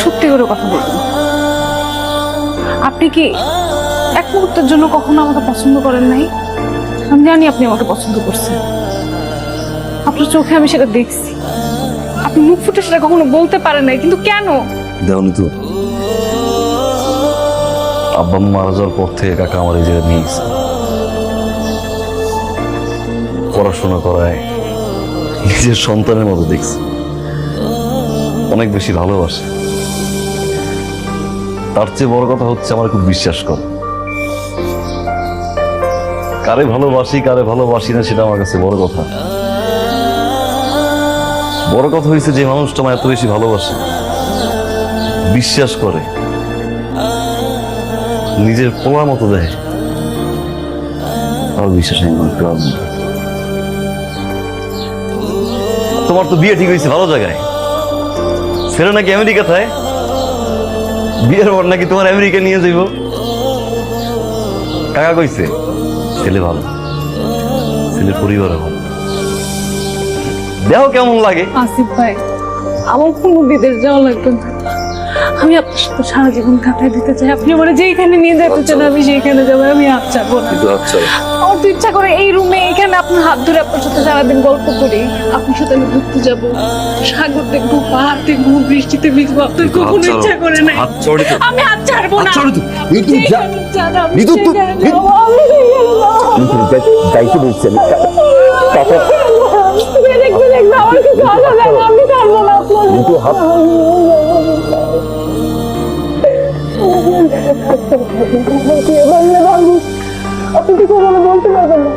সত্যি করে কথা বলবেন। আপনি কি এক মুহূর্তের জন্য কখনো আমাকে পছন্দ করেন নাই? আমি জানি আপনি আমাকে পছন্দ করছেন, আপনার চোখে আমি সেটা দেখছি। আপনি মুখ ফুটে সেটা কখনো বলতে পারেন নাই, কিন্তু কেন? দেখুন তো, আব্বা মারা যাওয়ার পর থেকে কাকা আমার এই জায়গায় নিয়ে গেছে, পড়াশোনা করায় নিজের সন্তানের মতো দেখছে, অনেক বেশি ভালোবাসে। তার চেয়ে বড় কথা হচ্ছে আমার খুব বিশ্বাস করে। কারে ভালোবাসি কারে ভালোবাসি না সেটা আমার কাছে বড় কথা। বড় কথা হয়েছে যে মানুষটা আমার এত বেশি ভালোবাসে, বিশ্বাস করে, নিজের পোলার মতো দেয়, আমার বিশ্বাস নেই। তোমার তো বিয়ে ঠিক হয়েছে ভালো জায়গায়, ছেলে নাকি আমেরিকা থাকে, বিয়ের পর নাকি তোমার আমেরিকা নিয়ে যাইব। কাকা কইছে ছেলে ভালো, ছেলের পরিবারও ভালো, দেখো কেমন লাগে। আসিফ ভাই, আমার কোনো বিদেশ যাওয়া লাগবে না, আমি আপনার সাথে সারা জীবন কাটাই দিতে চাই। আপনি আমার যেখানে নিয়ে যেতে চান আমি সেইখানে যাবো, আমি হাত চাবো না। আমার তো ইচ্ছা করে এই রুমে এখানে আপনার হাত ধরে আপনার সাথে সারাদিন গল্প করি, আপনার সাথে আমি ঘুরতে যাবো, সাগর দেখবো, পাহাড় দেখবো, বৃষ্টিতে ভিজবো। আপনার কখনো ইচ্ছা করে নাই? আমি হাত ছাড়বো না। যাইতে বলছি আমি। আপনি তো বলতে পারবেন না।